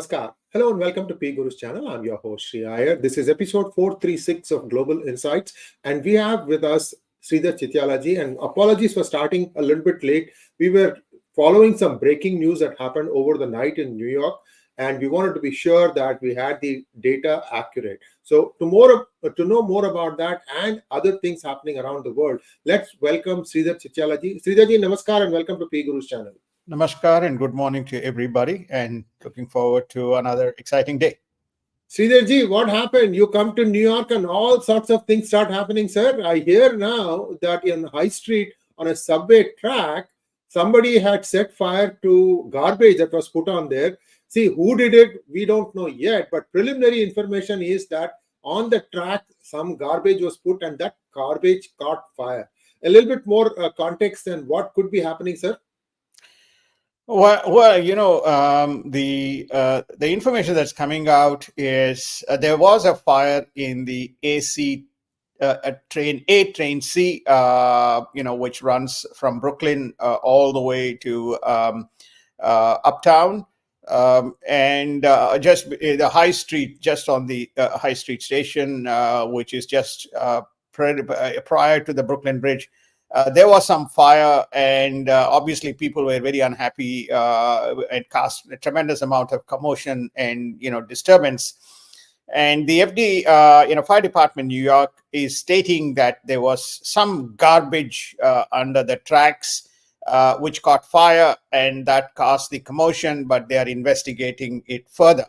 Namaskar. Hello and welcome to PGurus channel. I'm your host Sree Iyer. This is episode 436 of Global Insights, and we have with us Sree Iyer App. And apologies for starting a little bit late. We were following some breaking news that happened over the night in New York, and we wanted to be sure that we had the data accurate. So to know more about that and other things happening around the world, let's welcome Sree Iyer App. Sree Iyer ji, namaskar and welcome to PGurus channel. Namaskar and good morning to everybody, and looking forward to another exciting day. Sree Iyer ji, what happened? You come to New York and all sorts of things start happening, sir. I hear now that in High Street on a subway track, somebody had set fire to garbage that was put on there. See, who did it? We don't know yet, but preliminary information is that on the track, some garbage was put and that garbage caught fire. A little bit more context and what could be happening, sir? Well, the information that's coming out is there was a fire in the AC train C, which runs from Brooklyn all the way to uptown, and just the High Street, just on the High Street station, which is just prior to the Brooklyn Bridge. There was some fire, and obviously people were very unhappy and caused a tremendous amount of commotion and disturbance. And the fire department in New York is stating that there was some garbage under the tracks which caught fire, and that caused the commotion, but they are investigating it further.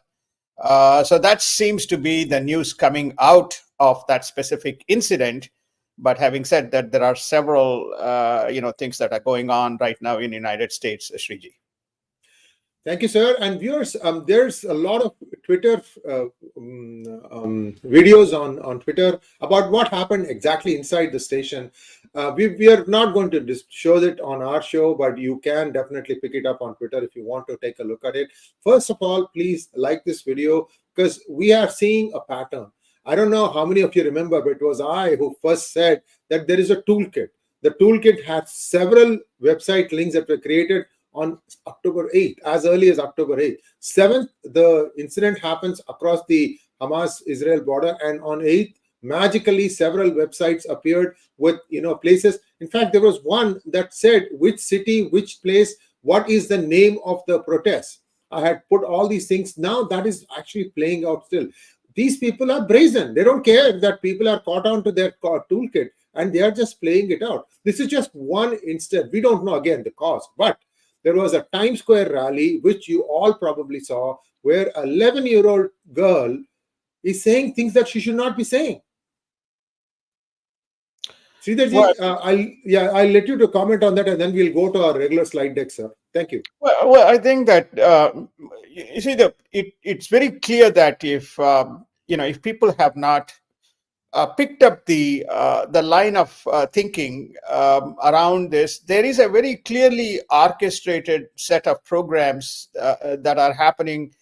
So that seems to be the news coming out of that specific incident. But having said that, there are several, things that are going on right now in the United States, Sree. Thank you, sir. And viewers, there's a lot of Twitter videos on Twitter about what happened exactly inside the station. We are not going to show it on our show, but you can definitely pick it up on Twitter if you want to take a look at it. First of all, please like this video because we are seeing a pattern. I don't know how many of you remember, but it was I who first said that there is a toolkit. The toolkit had several website links that were created on October 8th, as early as October 8th. 7th, the incident happens across the Hamas-Israel border, and on 8th, magically several websites appeared with places. In fact, there was one that said which city, which place, what is the name of the protest. I had put all these things. Now that is actually playing out still. These people are brazen. They don't care that people are caught on to their toolkit, and they are just playing it out. This is just one instance. We don't know, again, the cause. But there was a Times Square rally, which you all probably saw, where an 11-year-old girl is saying things that she should not be saying. Sree Iyer, I'll let you to comment on that, and then we'll go to our regular slide deck, sir. Thank you. Well, I think that you see it's very clear that if people have not picked up the line of thinking around this, there is a very clearly orchestrated set of programs that are happening,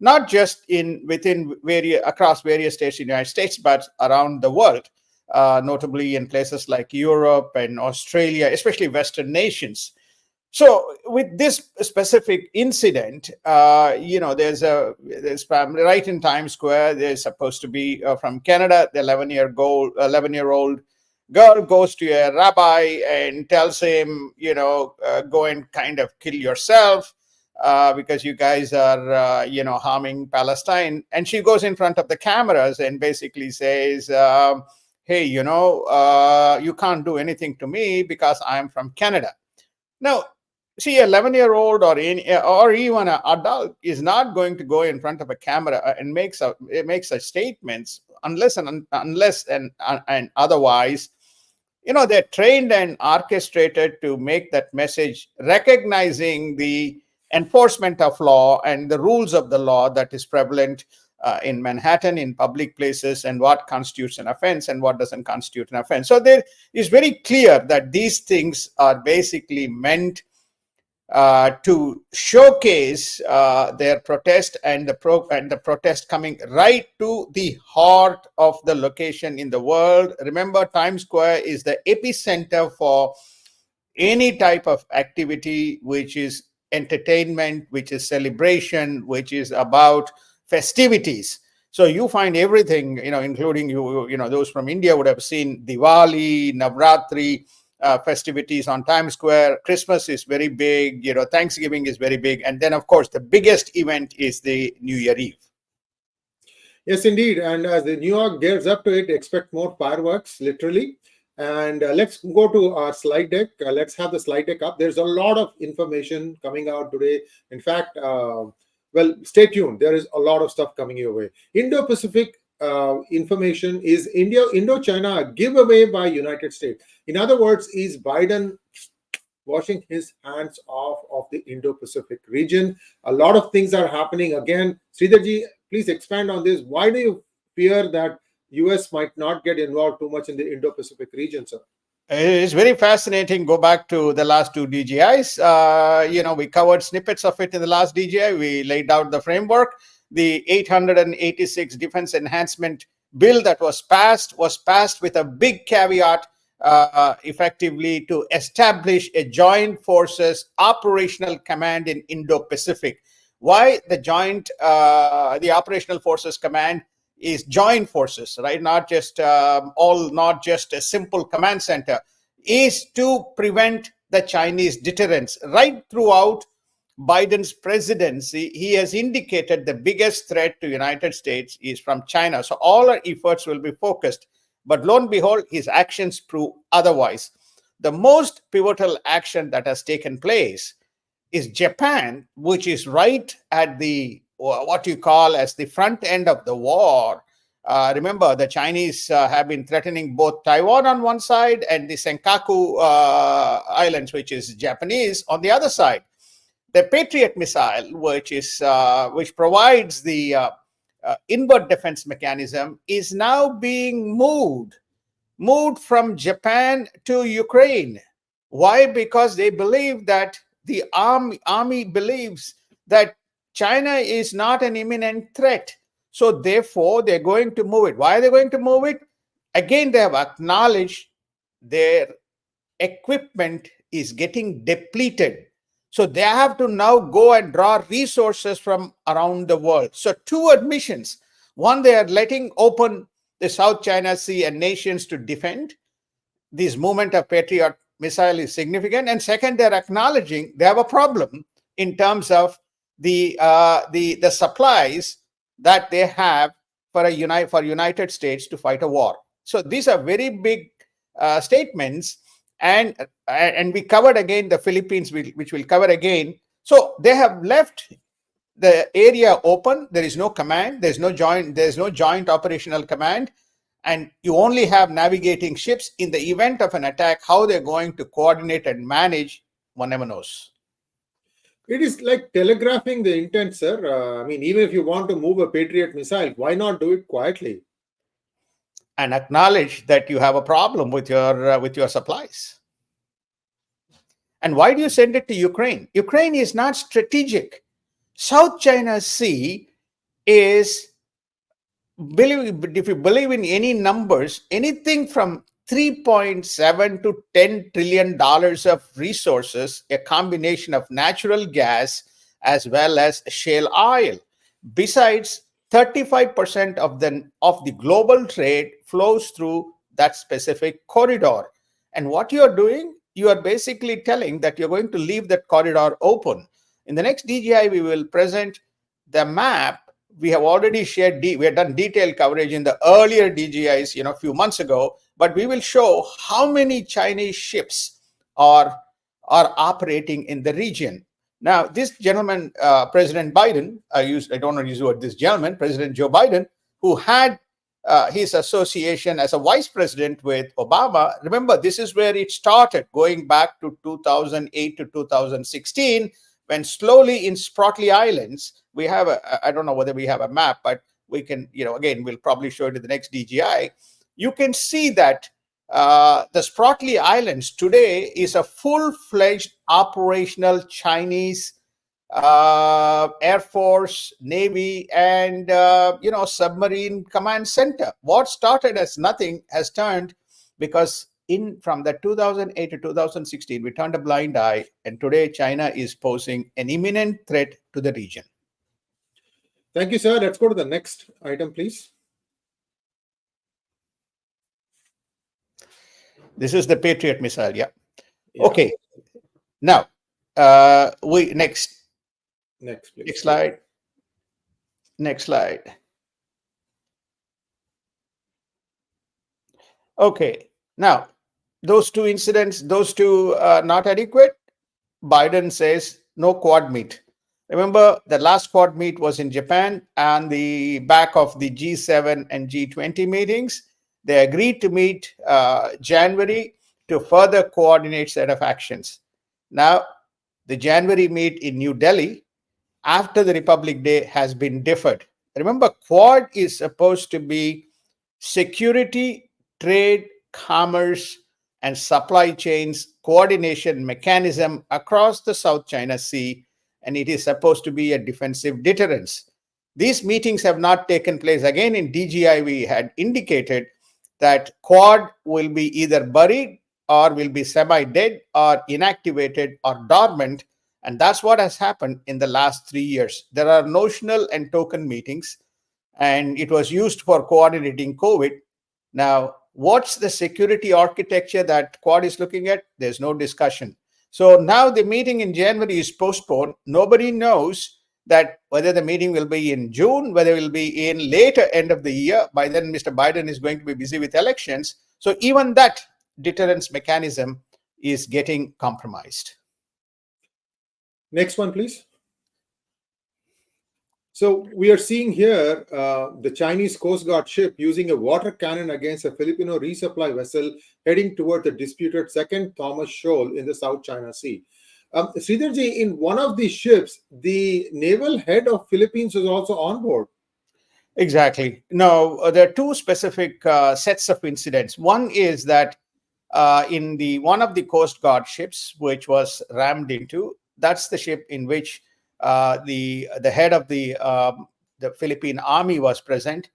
not just across various states in the United States, but around the world, notably in places like Europe and Australia, especially Western nations. So with this specific incident, there's right in Times Square, there's supposed to be from Canada, the 11-year-old girl goes to a rabbi and tells him, go and kind of kill yourself because you guys are, harming Palestine. And she goes in front of the cameras and basically says, hey, you can't do anything to me because I'm from Canada. Now, see, an 11-year-old or even an adult is not going to go in front of a camera and make such statements unless and otherwise, they're trained and orchestrated to make that message, recognizing the enforcement of law and the rules of the law that is prevalent in Manhattan, in public places, and what constitutes an offense and what doesn't constitute an offense. So there is very clear that these things are basically meant to showcase their protest and the protest coming right to the heart of the location in the world. Remember, Times Square is the epicenter for any type of activity which is entertainment, which is celebration, which is about festivities. So you find everything, including those from India would have seen Diwali, Navratri, festivities on Times Square. Christmas is very big, Thanksgiving is very big. And then, of course, the biggest event is the New Year Eve. Yes, indeed. And as the New York gears up to it, expect more fireworks, literally. And let's go to our slide deck. Let's have the slide deck up. There's a lot of information coming out today. In fact, well, stay tuned. There is a lot of stuff coming your way. Indo Pacific information is Indo China a giveaway by United States. In other words, is Biden washing his hands off of the Indo Pacific region? A lot of things are happening. Again, Sridharji, please expand on this. Why do you fear that US might not get involved too much in the Indo Pacific region, sir? It's very fascinating. Go back to the last two DGIs. We covered snippets of it in the last DGI. We laid out the framework. The 886 Defense Enhancement Bill that was passed with a big caveat, effectively to establish a joint forces operational command in Indo-Pacific. Why the operational forces command is joint forces, right? Not just a simple command center, is to prevent the Chinese deterrence. Right throughout Biden's presidency, he has indicated the biggest threat to United States is from China. So all our efforts will be focused. But lo and behold, his actions prove otherwise. The most pivotal action that has taken place is Japan, which is right at the what you call as the front end of the war. Remember, the Chinese have been threatening both Taiwan on one side and the Senkaku Islands, which is Japanese, on the other side. The Patriot missile, which provides the inward defense mechanism, is now being moved from Japan to Ukraine. Why? Because they believe that the army believes that China is not an imminent threat. So therefore, they're going to move it. Why are they going to move it? Again, they have acknowledged their equipment is getting depleted. So they have to now go and draw resources from around the world. So two admissions. One, they are letting open the South China Sea and nations to defend. This movement of Patriot missile is significant. And second, they're acknowledging they have a problem in terms of the supplies that they have for United States to fight a war. So these are very big statements, and we covered again the Philippines, which we'll cover again. So they have left the area open. There is no command. There's no joint operational command, and you only have navigating ships. In the event of an attack, how they're going to coordinate and manage, one never knows. It is like telegraphing the intent, sir. Even if you want to move a Patriot missile, why not do it quietly? And acknowledge that you have a problem with your supplies. And why do you send it to Ukraine? Ukraine is not strategic. South China Sea is, if you believe in any numbers, anything from $3.7 to $10 trillion of resources, a combination of natural gas as well as shale oil. Besides, 35% of the global trade flows through that specific corridor. And what you are doing, you are basically telling that you're going to leave that corridor open. In the next DGI, we will present the map. We have already shared, we have done detailed coverage in the earlier DGIs, a few months ago, but we will show how many Chinese ships are operating in the region. Now, this gentleman, President Biden, I don't want to use the word this gentleman, President Joe Biden, who had his association as a vice president with Obama. Remember, this is where it started, going back to 2008 to 2016, when slowly in Spratly Islands, we have I don't know whether we have a map, but we can, again, we'll probably show it in the next DGI. You can see that the Spratly Islands today is a full-fledged operational Chinese Air Force, Navy, and submarine command center. What started as nothing has turned, because from the 2008 to 2016, we turned a blind eye, and today China is posing an imminent threat to the region. Thank you, sir. Let's go to the next item, please. This is the Patriot missile, yeah. Okay. Now, next, please. Next slide. Next slide. Okay. Now, those two incidents, those two are not adequate. Biden says no Quad meet. Remember, the last Quad meet was in Japan on the back of the G7 and G20 meetings. They agreed to meet January to further coordinate set of actions. Now, the January meet in New Delhi after the Republic Day has been deferred. Remember, Quad is supposed to be security, trade, commerce, and supply chains coordination mechanism across the South China Sea, and it is supposed to be a defensive deterrence. These meetings have not taken place. Again, in DGI, we had indicated that Quad will be either buried or will be semi-dead or inactivated or dormant, and that's what has happened in the last 3 years. There are notional and token meetings, and it was used for coordinating COVID. Now, what's the security architecture that Quad is looking at? There's no discussion. So now the meeting in January is postponed. Nobody knows that whether the meeting will be in June, whether it will be in later end of the year. By then, Mr. Biden is going to be busy with elections. So even that deterrence mechanism is getting compromised. Next one, please. So we are seeing here the Chinese Coast Guard ship using a water cannon against a Filipino resupply vessel heading toward the disputed second Thomas Shoal in the South China Sea. Sridharji, in one of these ships, the naval head of Philippines was also on board. Exactly. No, there are two specific sets of incidents. One is that in one of the Coast Guard ships, which was rammed into, that's the ship in which the head of the Philippine Army was present.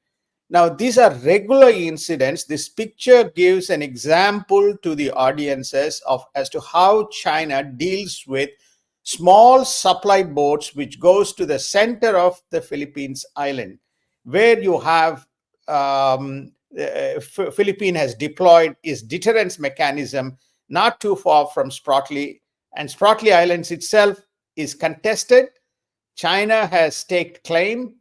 Now, these are regular incidents. This picture gives an example to the audiences as to how China deals with small supply boats which goes to the center of the Philippines island, where you have Philippines has deployed its deterrence mechanism not too far from Spratly, and Spratly Islands itself is contested. China has staked claim.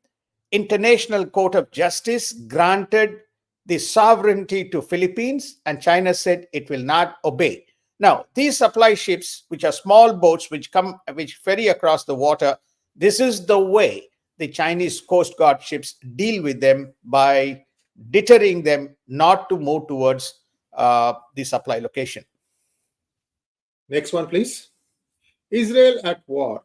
International Court of Justice granted the sovereignty to Philippines, and China said it will not obey. Now, these supply ships, which are small boats which ferry across the water, this is the way the Chinese Coast Guard ships deal with them, by deterring them not to move towards the supply location. Next one, please. Israel at war.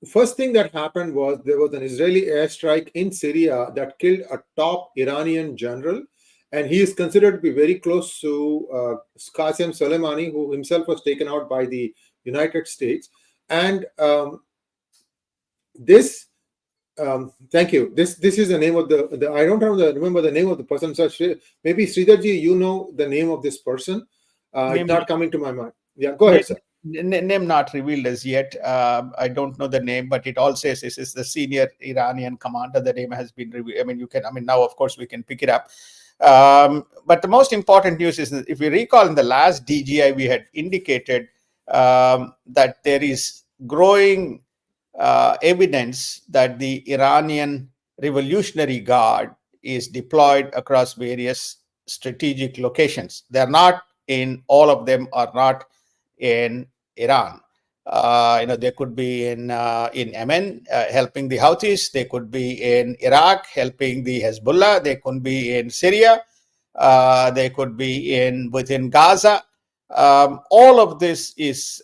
First thing that happened was there was an Israeli airstrike in Syria that killed a top Iranian general, and he is considered to be very close to Qasem Soleimani, who himself was taken out by the United States. And thank you. This is the name of the I don't remember the name of the person. So maybe Sridharji, you know the name of this person. It's not coming to my mind. Yeah, go ahead, sir. Name not revealed as yet. I don't know the name, but it all says this is the senior Iranian commander. The name has been revealed. Now of course we can pick it up. But the most important news is that if you recall, in the last DGI, we had indicated that there is growing evidence that the Iranian Revolutionary Guard is deployed across various strategic locations. They're not in, all of them are not in Iran. They could be in Yemen helping the Houthis. They could be in Iraq helping the Hezbollah. They could be in Syria. They could be within Gaza. All of this is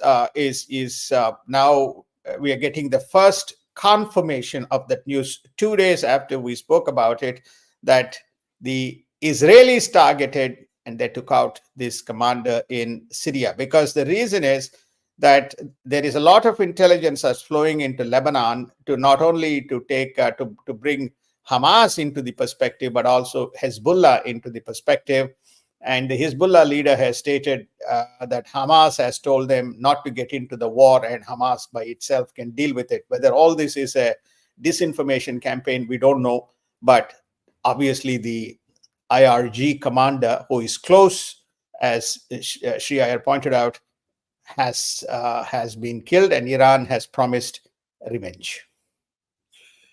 now we are getting the first confirmation of that news 2 days after we spoke about it, that the Israelis targeted and they took out this commander in Syria, because the reason is that there is a lot of intelligence that's flowing into Lebanon to not only to take to bring Hamas into the perspective, but also Hezbollah into the perspective. And the Hezbollah leader has stated that Hamas has told them not to get into the war, and Hamas by itself can deal with it. Whether all this is a disinformation campaign, we don't know. But obviously, the IRG commander, who is close, as Sree Iyer pointed out, has been killed, and Iran has promised revenge.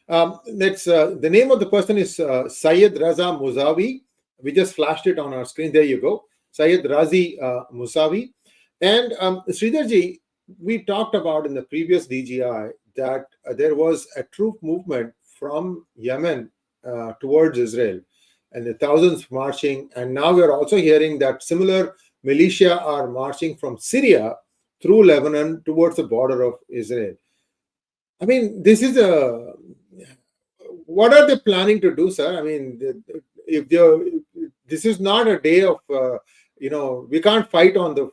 The name of the person is Syed Raza Musawi. We just flashed it on our screen. There you go. Syed Razi Musawi. And Sridharji, we talked about in the previous DGI that there was a troop movement from Yemen towards Israel, and the thousands marching. And now we're also hearing that similar militia are marching from Syria through Lebanon towards the border of Israel. I mean, this is what are they planning to do, sir? I mean, this is not a day of, we can't fight on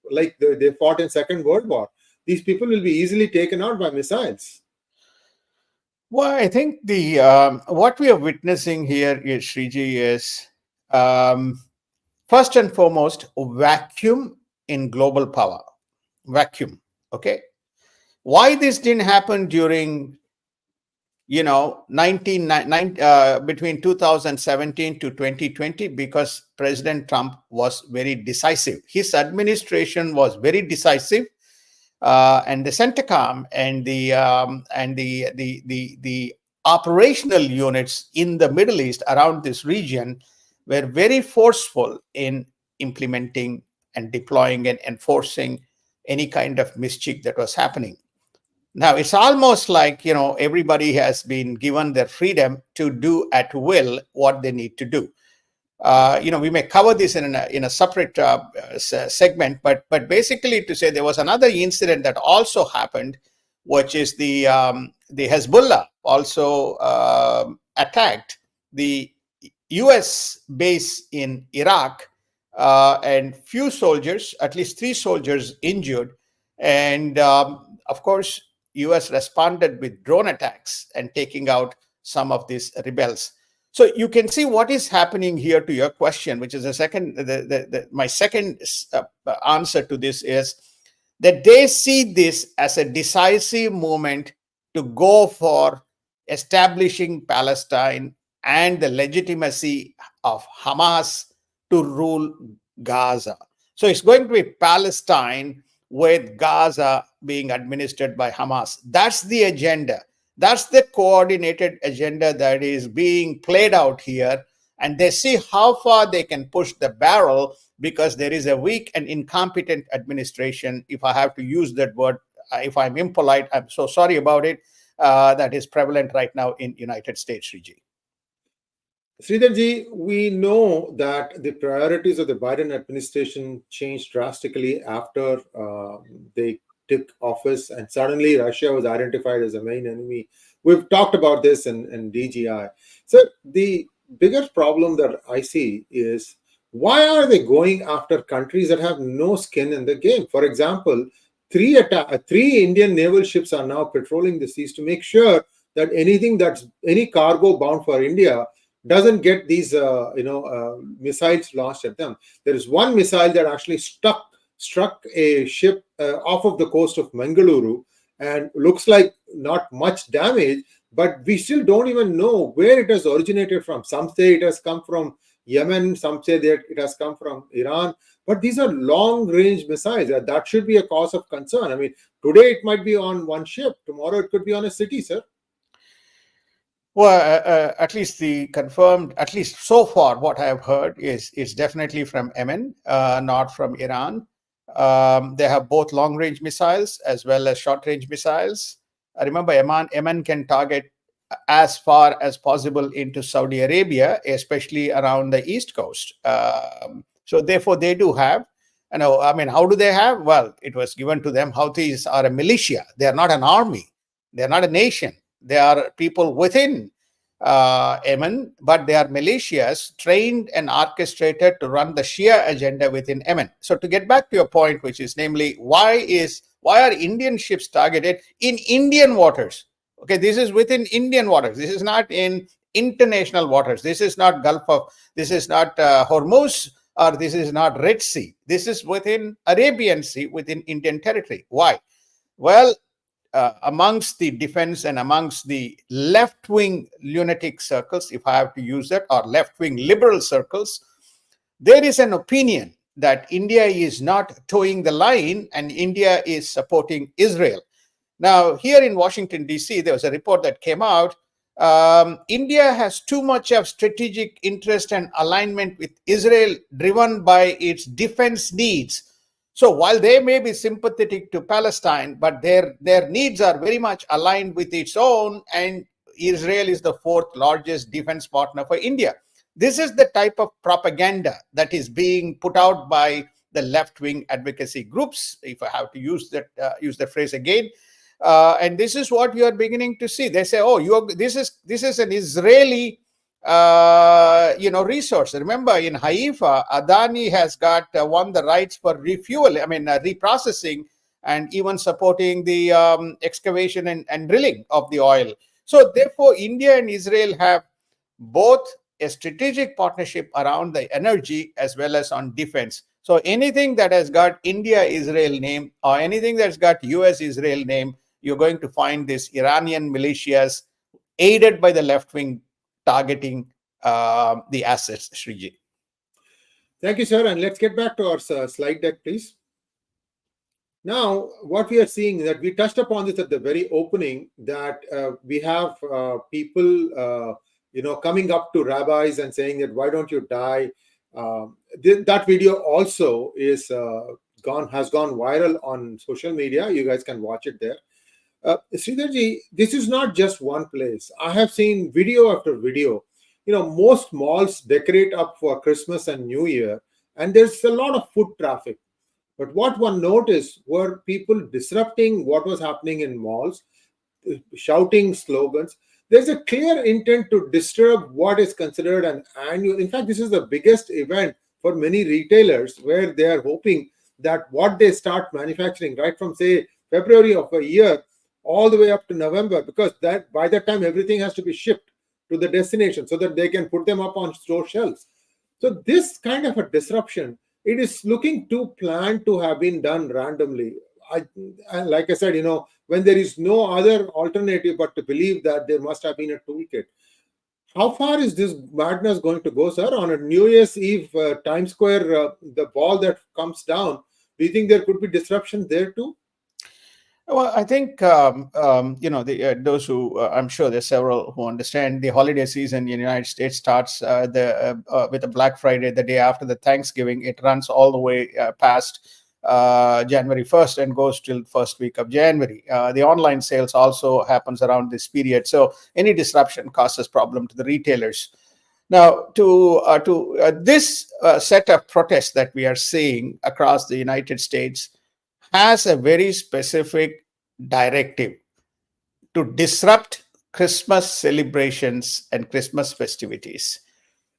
like they fought in Second World War. These people will be easily taken out by missiles. Well, I think what we are witnessing here, Sriji, is first and foremost a vacuum in global power. Vacuum. Okay. Why this didn't happen during between 2017 to 2020? Because President Trump was very decisive. His administration was very decisive, and the CENTCOM and the operational units in the Middle East around this region were very forceful in implementing and deploying and enforcing any kind of mischief that was happening. Now, it's almost like, everybody has been given their freedom to do at will what they need to do. We may cover this in a separate segment, but basically to say there was another incident that also happened, which is the Hezbollah also attacked the U.S. base in Iraq, and few soldiers, at least 3 soldiers injured. And of course, U.S. responded with drone attacks and taking out some of these rebels. So you can see what is happening here to your question, which is my second answer to this is that they see this as a decisive moment to go for establishing Palestine and the legitimacy of Hamas to rule Gaza. So it's going to be Palestine with Gaza being administered by Hamas. That's the agenda. That's the coordinated agenda that is being played out here. And they see how far they can push the barrel, because there is a weak and incompetent administration, if I have to use that word. If I'm impolite, I'm so sorry about it. That is prevalent right now in United States, Sriji. Sridharji, we know that the priorities of the Biden administration changed drastically after they took office, and suddenly Russia was identified as a main enemy. We've talked about this in DGI. So the biggest problem that I see is, why are they going after countries that have no skin in the game? For example, 3 Indian naval ships are now patrolling the seas to make sure that any cargo bound for India doesn't get these missiles launched at them. There is one missile that actually struck a ship off of the coast of Mangaluru, and looks like not much damage, but we still don't even know where it has originated from. Some say it has come from Yemen, some say that it has come from Iran, but these are long-range missiles. That should be a cause of concern. I mean, today it might be on one ship, tomorrow it could be on a city, sir. Well, at least at least so far, what I have heard is definitely from Yemen, not from Iran. They have both long-range missiles as well as short-range missiles. Remember, Yemen can target as far as possible into Saudi Arabia, especially around the East Coast. So therefore, they do have. How do they have? Well, it was given to them. Houthis are a militia. They are not an army. They are not a nation. They are people within Yemen, but they are militias trained and orchestrated to run the Shia agenda within Yemen. So to get back to your point, which is namely, why are Indian ships targeted in Indian waters? Okay, this is within Indian waters. This is not in international waters. This is not Hormuz or this is not Red Sea. This is within Arabian Sea, within Indian territory. Why? Well, amongst the defense and amongst the left-wing lunatic circles, if I have to use that, or left-wing liberal circles, there is an opinion that India is not towing the line and India is supporting Israel. Now, here in Washington, D.C., there was a report that came out. India has too much of strategic interest and alignment with Israel, driven by its defense needs. So while they may be sympathetic to Palestine, but their needs are very much aligned with its own, and Israel is the fourth largest defense partner for India. This is the type of propaganda that is being put out by the left-wing advocacy groups, if I have to use the phrase again. And this is what you are beginning to see. They say, "Oh, this is an Israeli resource." Remember, in Haifa, Adani has won the rights for reprocessing, and even supporting the excavation and drilling of the oil. So therefore, India and Israel have both a strategic partnership around the energy as well as on defense. So anything that has got India-Israel name, or anything that's got US-Israel name, you're going to find this Iranian militias aided by the left wing targeting the assets, Sree. Thank you, sir. And let's get back to our slide deck, please. Now, what we are seeing is that we touched upon this at the very opening, that we have people, coming up to rabbis and saying that, why don't you die? That video also has gone viral on social media. You guys can watch it there. Sridharji, this is not just one place. I have seen video after video. Most malls decorate up for Christmas and New Year, and there's a lot of foot traffic. But what one noticed were people disrupting what was happening in malls, shouting slogans. There's a clear intent to disturb what is considered an annual. In fact, this is the biggest event for many retailers, where they are hoping that what they start manufacturing right from, say, February of a year all the way up to November, because that by that time everything has to be shipped to the destination so that they can put them up on store shelves. So this kind of a disruption, it is looking too planned to have been done randomly. Like I said, when there is no other alternative but to believe that there must have been a toolkit. How far is this madness going to go, sir? On a New Year's Eve, Times Square, the ball that comes down, do you think there could be disruption there too? Well, I think, those who, I'm sure there's several who understand the holiday season in the United States starts with the Black Friday, the day after the Thanksgiving. It runs all the way past January 1st and goes till first week of January. The online sales also happens around this period. So any disruption causes problem to the retailers. Now, to this set of protests that we are seeing across the United States has a very specific directive to disrupt Christmas celebrations and Christmas festivities.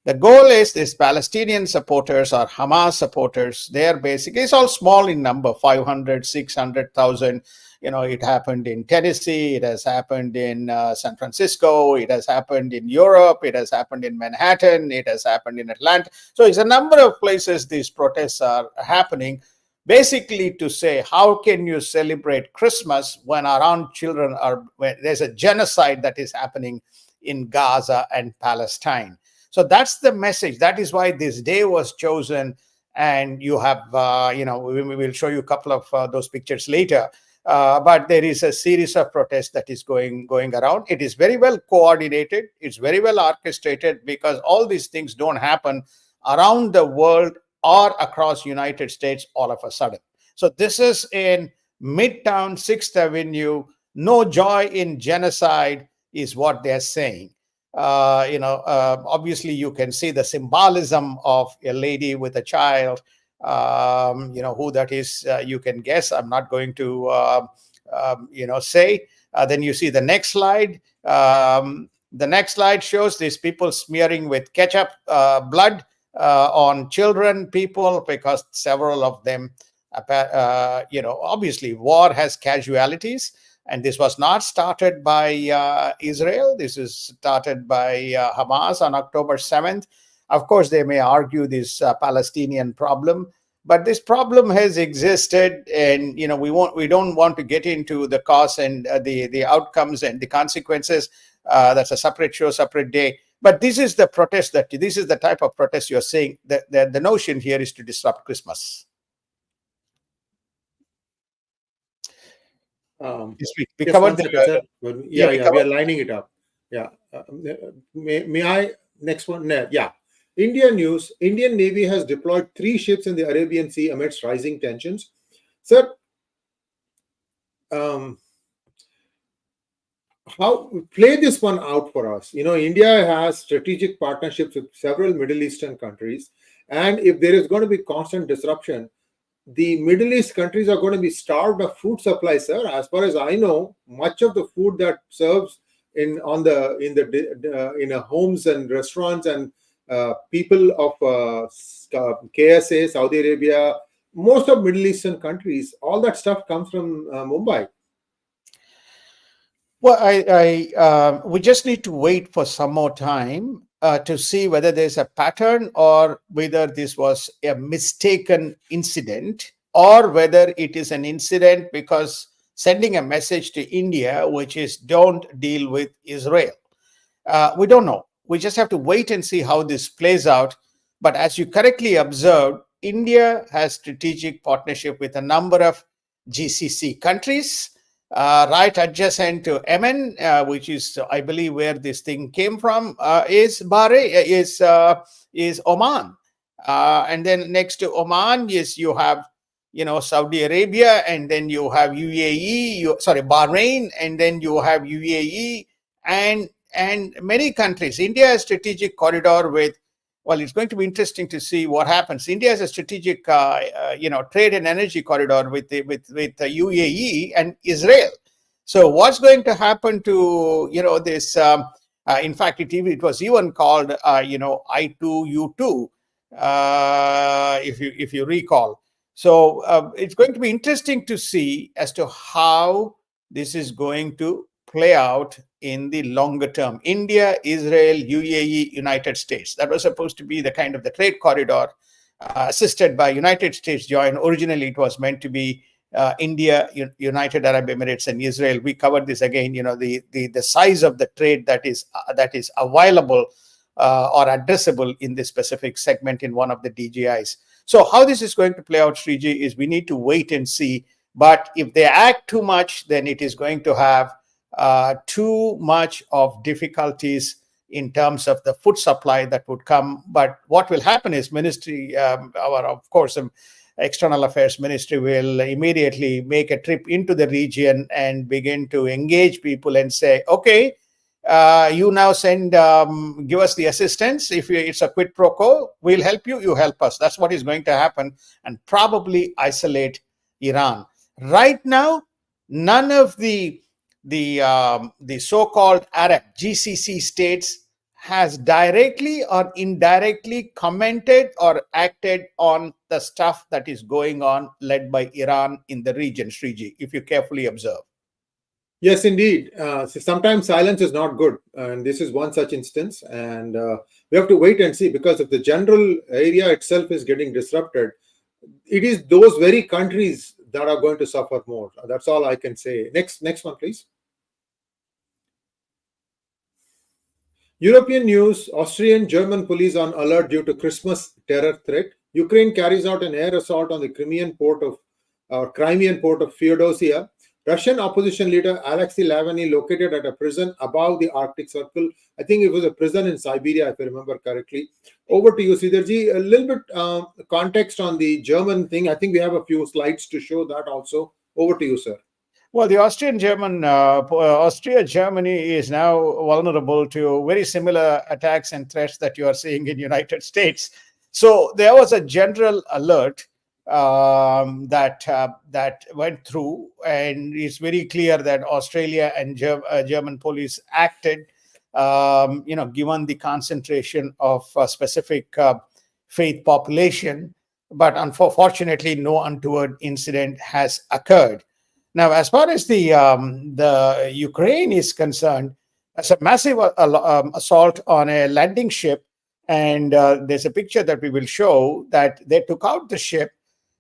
The goal is these Palestinian supporters or Hamas supporters, they're basically, it's all small in number, 500, 600,000. It happened in Tennessee, it has happened in San Francisco, it has happened in Europe, it has happened in Manhattan, it has happened in Atlanta. So it's a number of places these protests are happening, basically to say, how can you celebrate Christmas when around children when there's a genocide that is happening in Gaza and Palestine? So that's the message. That is why this day was chosen. And you have, we will show you a couple of those pictures later. But there is a series of protests that is going around. It is very well coordinated. It's very well orchestrated, because all these things don't happen around the world or across United States all of a sudden. So this is in Midtown 6th Avenue. No joy in genocide is what they're saying. Obviously you can see the symbolism of a lady with a child. Who that is, you can guess. I'm not going to, say. Then you see the next slide. The next slide shows these people smearing with ketchup blood on children, people, because several of them, obviously war has casualties. And this was not started by Israel. This is started by Hamas on October 7th. Of course, they may argue this Palestinian problem, but this problem has existed, and we don't want to get into the cause and the outcomes and the consequences. That's a separate show, separate day. But this is the protest this is the type of protest you're saying. The notion here is to disrupt Christmas. We covered the we are lining it up. Yeah. May I next one? Yeah. India news. Indian Navy has deployed 3 ships in the Arabian Sea amidst rising tensions. Sir, how play this one out for us? India has strategic partnerships with several Middle Eastern countries, and if there is going to be constant disruption, the Middle East countries are going to be starved of food supply, sir. As far as I know, much of the food that serves in homes and restaurants and people of KSA, Saudi Arabia, most of Middle Eastern countries, all that stuff comes from Mumbai. Well, we just need to wait for some more time to see whether there's a pattern or whether this was a mistaken incident, or whether it is an incident because sending a message to India, which is don't deal with Israel. We don't know. We just have to wait and see how this plays out. But as you correctly observed, India has strategic partnership with a number of GCC countries, right adjacent to Yemen, which is, I believe, where this thing came from, is Oman. And then next to Oman, yes, you have, Saudi Arabia, and then you have Bahrain, and then you have UAE, and many countries. India has a strategic corridor with, well, it's going to be interesting to see what happens. India has a strategic, trade and energy corridor with the UAE and Israel. So what's going to happen to, this? In fact, it was even called, I2U2, if you recall. So it's going to be interesting to see as to how this is going to play out in the longer term. India, Israel, UAE, United States. That was supposed to be the kind of the trade corridor assisted by United States joint. Originally, it was meant to be India, United Arab Emirates, and Israel. We covered this again. The size of the trade that is available or addressable in this specific segment in one of the DGIs. So how this is going to play out, Sree, is we need to wait and see. But if they act too much, then it is going to have too much of difficulties in terms of the food supply that would come. But what will happen is ministry, of course, External Affairs Ministry will immediately make a trip into the region and begin to engage people and say, okay, you now give us the assistance. If it's a quid pro quo, we'll help you, you help us. That's what is going to happen, and probably isolate Iran. Right now, none of the so-called Arab GCC states has directly or indirectly commented or acted on the stuff that is going on led by Iran in the region, Sree, if you carefully observe. Yes, indeed. Sometimes silence is not good, and this is one such instance. And we have to wait and see, because if the general area itself is getting disrupted, it is those very countries that are going to suffer more. That's all I can say. Next one, please. European news. Austrian German police on alert due to Christmas terror threat. Ukraine carries out an air assault on the Crimean port of Feodosia. Russian opposition leader Alexei Navalny located at a prison above the Arctic Circle. I think it was a prison in Siberia, if I remember correctly. Over to you, Sridharji. A little bit context on the German thing. I think we have a few slides to show that also. Over to you, sir. Well, the Germany is now vulnerable to very similar attacks and threats that you are seeing in United States. So there was a general alert that went through, and it's very clear that Australia and German police acted, given the concentration of a specific faith population. But unfortunately, no untoward incident has occurred. Now, as far as the Ukraine is concerned, it's a massive assault on a landing ship And there's a picture that we will show that they took out the ship,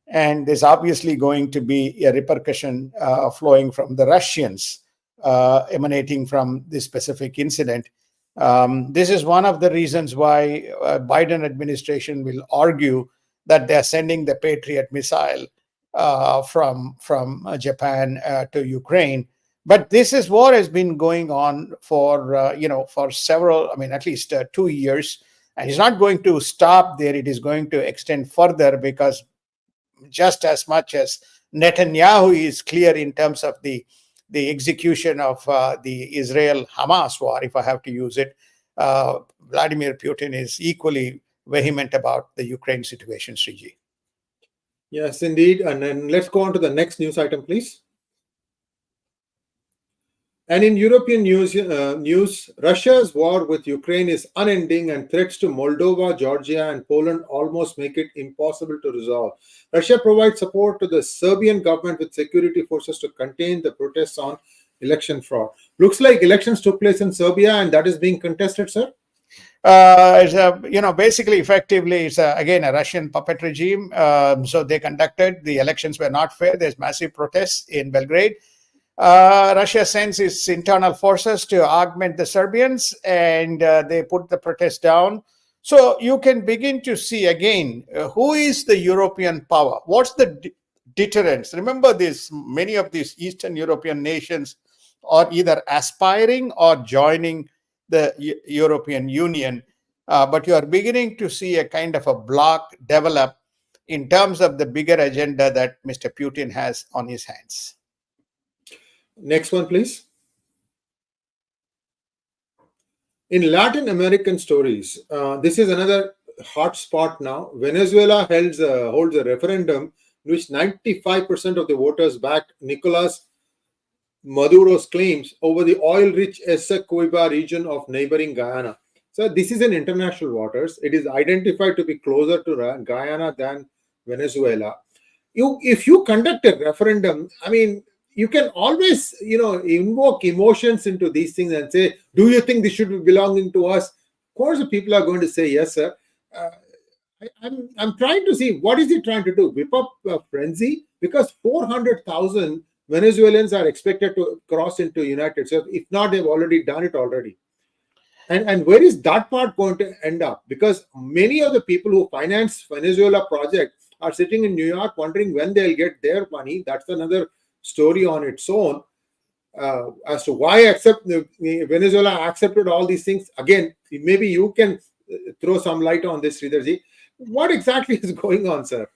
and there's obviously going to be a repercussion flowing from the Russians emanating from this specific incident. This is one of the reasons why Biden administration will argue that they are sending the Patriot missile from Japan to Ukraine. But this war has been going on for for several, at least 2 years, and it's not going to stop there. It is going to extend further, because just as much as Netanyahu is clear in terms of the execution of the Israel-Hamas war, if I have to use it, Vladimir Putin is equally vehement about the Ukraine situation, Sree. Yes, indeed. And then let's go on to the next news item, please. And in European news, Russia's war with Ukraine is unending, and threats to Moldova, Georgia, and Poland almost make it impossible to resolve. Russia provides support to the Serbian government with security forces to contain the protests on election fraud. Looks like elections took place in Serbia, and that is being contested, sir? Basically, effectively, it's again a Russian puppet regime. So they conducted, the elections were not fair. There's massive protests in Belgrade. Russia sends its internal forces to augment the Serbians, and they put the protest down. So you can begin to see again, who is the European power? What's the deterrence? Remember this, many of these Eastern European nations are either aspiring or joining the European Union. But you are beginning to see a kind of a bloc develop in terms of the bigger agenda that Mr. Putin has on his hands. Next one, please. In Latin American stories, this is another hot spot now. Venezuela holds a referendum in which 95% of the voters backed Nicolas Maduro's claims over the oil-rich 𝗒𝙗𝘗𝘅 region of neighboring Guyana. So this is in international waters. It is identified to be closer to Guyana than Venezuela. If you conduct a referendum, you can always, invoke emotions into these things and say, do you think this should be belonging to us? Of course, the people are going to say, yes, sir. I'm trying to see, what is he trying to do? Whip up a frenzy? Because 400,000 Venezuelans are expected to cross into United States. If not, they've already done it already. And where is that part going to end up? Because many of the people who finance Venezuela project are sitting in New York wondering when they'll get their money. That's another story on its own, as to why Venezuela accepted all these things. Again, maybe you can throw some light on this, Sridharji. What exactly is going on, sir?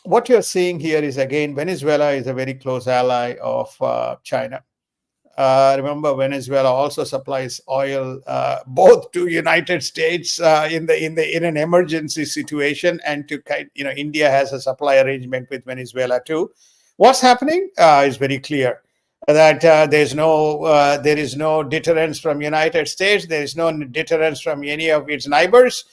What you're seeing here is, again, Venezuela is a very close ally of China. Remember, Venezuela also supplies oil both to United States in an emergency situation, and to India has a supply arrangement with Venezuela too. What's happening is very clear, that there is no deterrence from United States. There is no deterrence from any of its neighbors.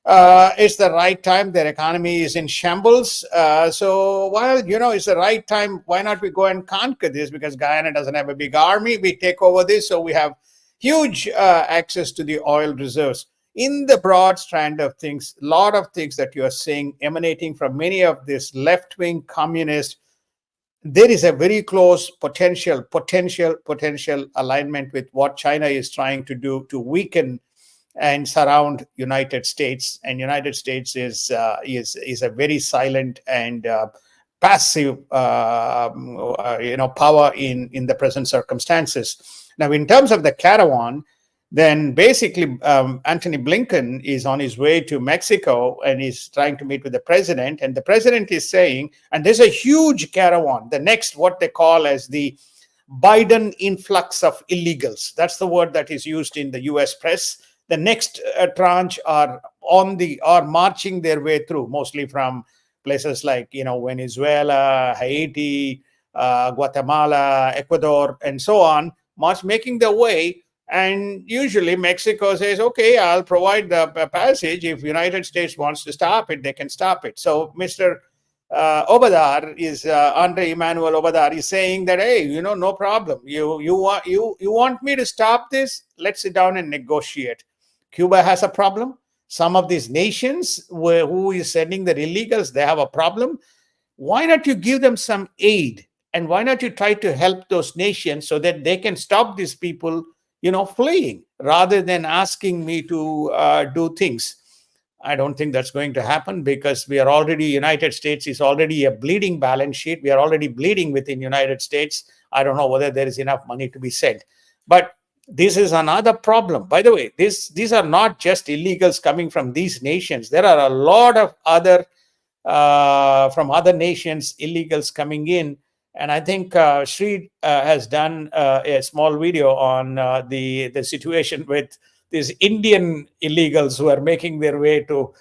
It's the right time. Their economy is in shambles. So while, it's the right time, why not we go and conquer this? Because Guyana doesn't have a big army. We take over this. So we have huge access to the oil reserves. In the broad strand of things, a lot of things that you are seeing emanating from many of this left-wing communists, there is a very close potential alignment with what China is trying to do to weaken and surround United States. And United States is a very silent and passive power in the present circumstances. Now, in terms of the caravan, then basically Antony Blinken is on his way to Mexico, and he's trying to meet with the president. And the president is saying, and there's a huge caravan, the next, what they call as the Biden influx of illegals. That's the word that is used in the US press. The next tranche are marching their way through, mostly from places like, Venezuela, Haiti, Guatemala, Ecuador, and so on, making their way. And usually Mexico says, okay, I'll provide the passage. If United States wants to stop it, they can stop it. So Mr. Andre Emmanuel Obrador is saying that, hey, no problem. You want me to stop this? Let's sit down and negotiate. Cuba has a problem. some of these nations who is sending their illegals, they have a problem. Why not you give them some aid? And why not you try to help those nations so that they can stop these people, fleeing, rather than asking me to do things? I don't think that's going to happen, because we are already, United States is already a bleeding balance sheet. We are already bleeding within United States. I don't know whether there is enough money to be sent. But this is another problem. By the way, these are not just illegals coming from these nations. There are a lot of other, from other nations, illegals coming in. And I think Sree has done a small video on the situation with these Indian illegals who are making their way to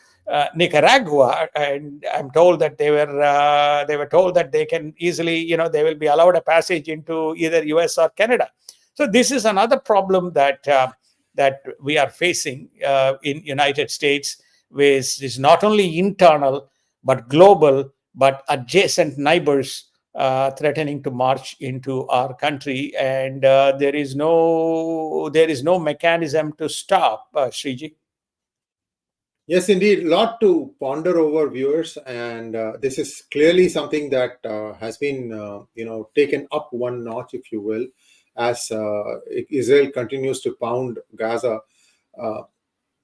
Nicaragua, and I'm told that they were told that they can easily, they will be allowed a passage into either US or Canada. So this is another problem that we are facing in United States, which is not only internal but global, but adjacent neighbors threatening to march into our country, and there is no mechanism to stop. Sree. Yes, indeed, a lot to ponder over, viewers, and this is clearly something that has been, taken up one notch, if you will, as Israel continues to pound Gaza.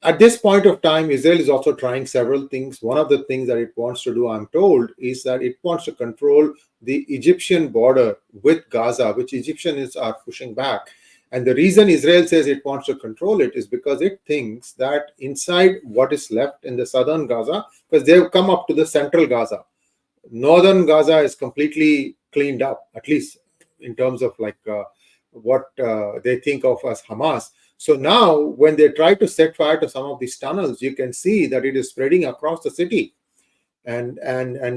At this point of time, Israel is also trying several things. One of the things that it wants to do, I'm told, is that it wants to control the Egyptian border with Gaza, which Egyptians are pushing back. And the reason Israel says it wants to control it is because it thinks that inside what is left in the southern Gaza, because they've come up to the central Gaza, northern Gaza is completely cleaned up, at least in terms of what they think of as Hamas. So now when they try to set fire to some of these tunnels, you can see that it is spreading across the city. And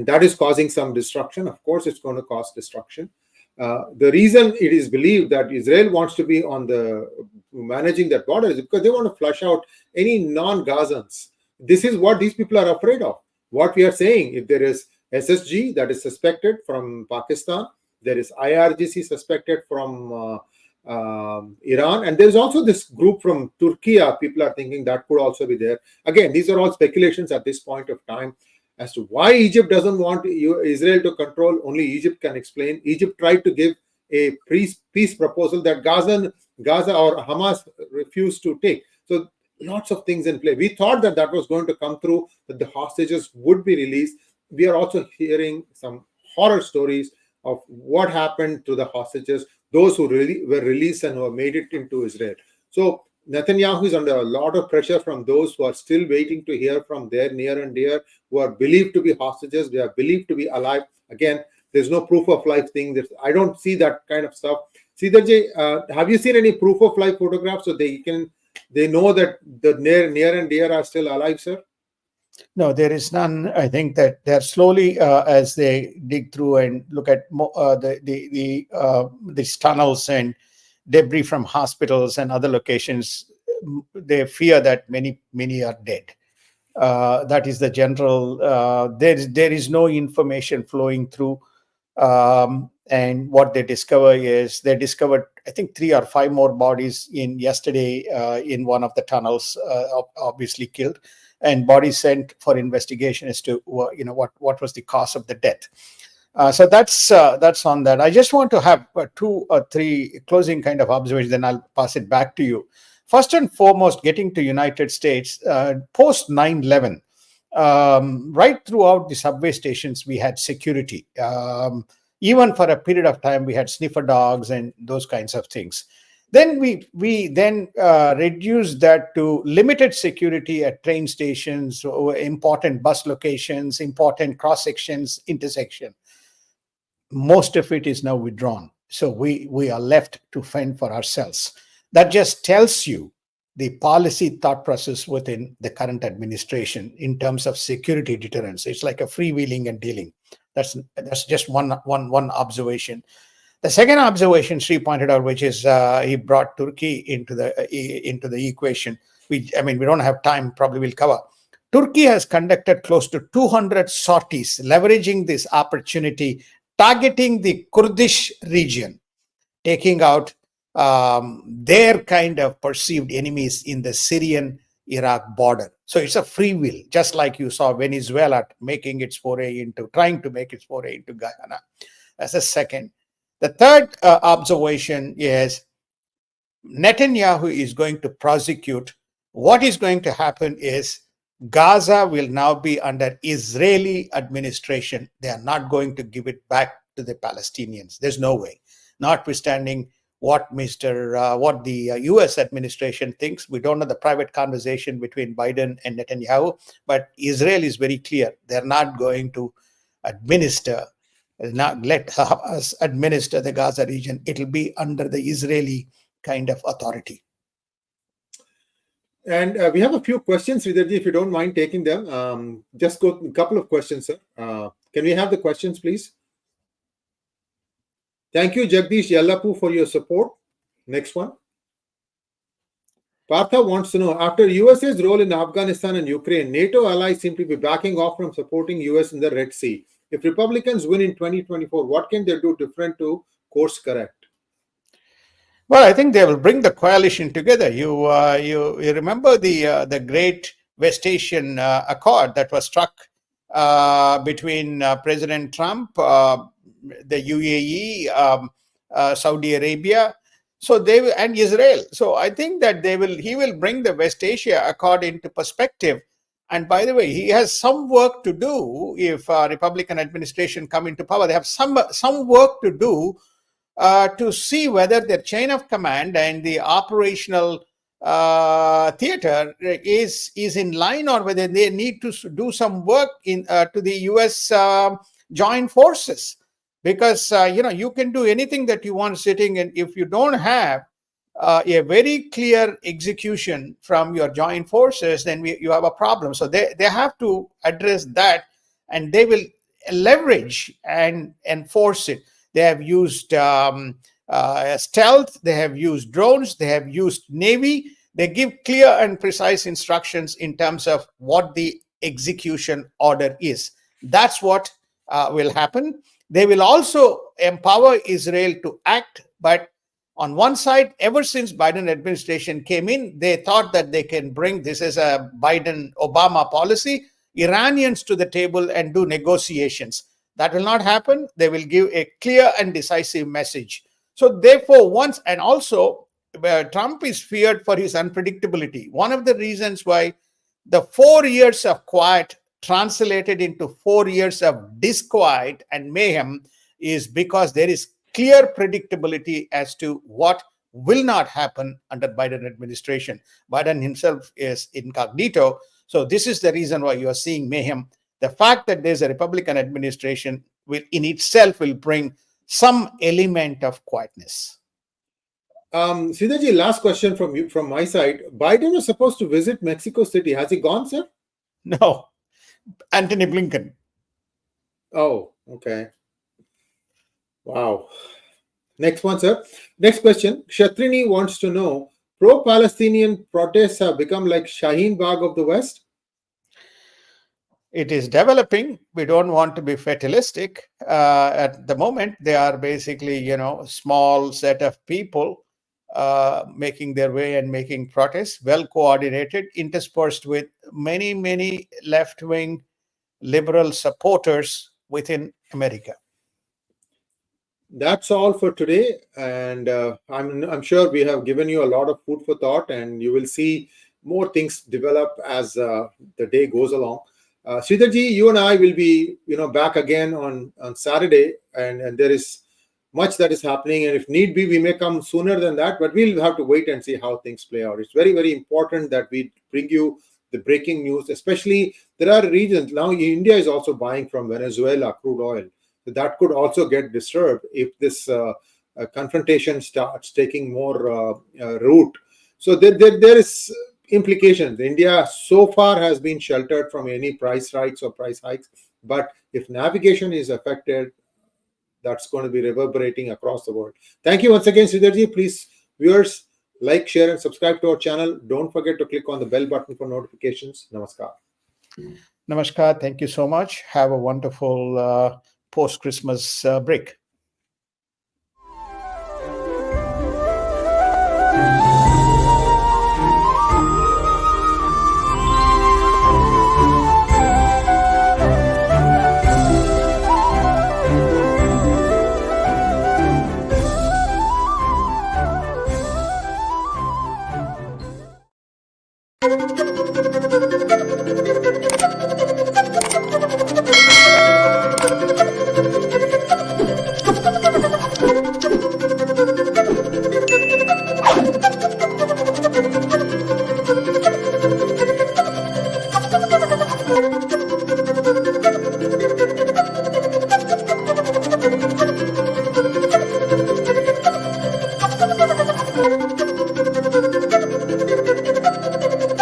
that is causing some destruction. Of course, it's going to cause destruction. The reason it is believed that Israel wants to be on the managing that border is because they want to flush out any non-Gazans. This is what these people are afraid of. What we are saying, if there is SSG that is suspected from Pakistan, there is IRGC suspected from Iran, and there's also this group from Turkey. People are thinking that could also be there. Again, these are all speculations at this point of time. As to why Egypt doesn't want Israel to control, only Egypt can explain. Egypt tried to give a peace proposal that Gaza or Hamas refused to take. So lots of things in play. We thought that was going to come through, that the hostages would be released. We are also hearing some horror stories of what happened to the hostages, those who really were released and who made it into Israel. So Netanyahu is under a lot of pressure from those who are still waiting to hear from their near and dear, who are believed to be hostages. They are believed to be alive. Again, there's no proof of life thing. I don't see that kind of stuff. Sridharji, have you seen any proof of life photographs so they know that the near and dear are still alive, sir? No, there is none. I think that they're slowly, as they dig through and look at these tunnels and debris from hospitals and other locations, they fear that many are dead. That is the general. There is no information flowing through, and what they discover is they discovered, I think, 3 or 5 more bodies yesterday in one of the tunnels, obviously killed, and bodies sent for investigation as to what was the cause of the death. So that's on that. I just want to have 2 or 3 closing kind of observations, then I'll pass it back to you. First and foremost, getting to United States, post 9/11, right throughout the subway stations, we had security. Even for a period of time, we had sniffer dogs and those kinds of things. Then we reduced that to limited security at train stations, important bus locations, important cross sections, intersection. Most of it is now withdrawn. So we are left to fend for ourselves. That just tells you the policy thought process within the current administration in terms of security deterrence. It's like a freewheeling and dealing. That's just one observation. The second observation Sree pointed out, which is he brought Turkey into the equation. We don't have time. Probably we'll cover. Turkey has conducted close to 200 sorties, leveraging this opportunity, targeting the Kurdish region, taking out their kind of perceived enemies in the Syrian Iraq border. So it's a free will, just like you saw Venezuela trying to make its foray into Guyana. That's a second. The third observation is Netanyahu is going to prosecute. What is going to happen is Gaza will now be under Israeli administration. They are not going to give it back to the Palestinians. There's no way. Notwithstanding what the US administration thinks. We don't know the private conversation between Biden and Netanyahu, but Israel is very clear. They're not going to not let us administer the Gaza region. It'll be under the Israeli kind of authority. And we have a few questions, Sridharji, if you don't mind taking them. Just go a couple of questions, sir. Can we have the questions, please? Thank you, 𝙒𝙧𝙤𝙪 𝗔𝙑 for your support. Next one. Partha wants to know, after USA's role in Afghanistan and Ukraine, NATO allies seem to be backing off from supporting US in the Red Sea. If Republicans win in 2024, what can they do different to course correct? Well, I think they will bring the coalition together. You remember the great West Asian Accord that was struck between President Trump, the UAE, Saudi Arabia, and Israel. So I think that he will bring the West Asia Accord into perspective. And by the way, he has some work to do. If Republican administration come into power, they have some work to do to see whether their chain of command and the operational theater is in line, or whether they need to do some work to the US joint forces. Because you can do anything that you want sitting, and if you don't have a very clear execution from your joint forces, then you have a problem. So they have to address that, and they will leverage and enforce it. They have used stealth, they have used drones, they have used Navy. They give clear and precise instructions in terms of what the execution order is. That's what will happen. They will also empower Israel to act, but on one side, ever since Biden administration came in, they thought that they can bring, this is a Biden-Obama policy, Iranians to the table and do negotiations. That will not happen. They will give a clear and decisive message. So therefore, Trump is feared for his unpredictability. One of the reasons why the 4 years of quiet translated into 4 years of disquiet and mayhem is because there is clear predictability as to what will not happen under Biden administration. Biden himself is incognito. So this is the reason why you are seeing mayhem. The fact that there's a Republican administration in itself will bring some element of quietness. Sridharji, last question from my side. Biden was supposed to visit Mexico City. Has he gone, sir? No. Antony Blinken. Oh, okay. Wow. Next one, sir. Next question. Kshatrini wants to know, pro-Palestinian protests have become like Shaheen Baugh of the West? It is developing. We don't want to be fatalistic. At the moment, they are basically, small set of people making their way and making protests, well coordinated, interspersed with many, many left-wing liberal supporters within America. That's all for today, and I'm sure we have given you a lot of food for thought, and you will see more things develop as the day goes along. Sridharji, you and I will be back again on Saturday, and there is much that is happening, and if need be, we may come sooner than that, but we'll have to wait and see how things play out. It's very, very important that we bring you the breaking news, especially there are regions now. India is also buying from Venezuela crude oil. So that could also get disturbed if this confrontation starts taking more root. So there is implications. India so far has been sheltered from any price hikes or price hikes, but if navigation is affected, that's going to be reverberating across the world. Thank you once again, Sridharji. Please, viewers, like, share, and subscribe to our channel. Don't forget to click on the bell button for notifications. Namaskar. Namaskar. Thank you so much. Have a wonderful post-Christmas break. Bye.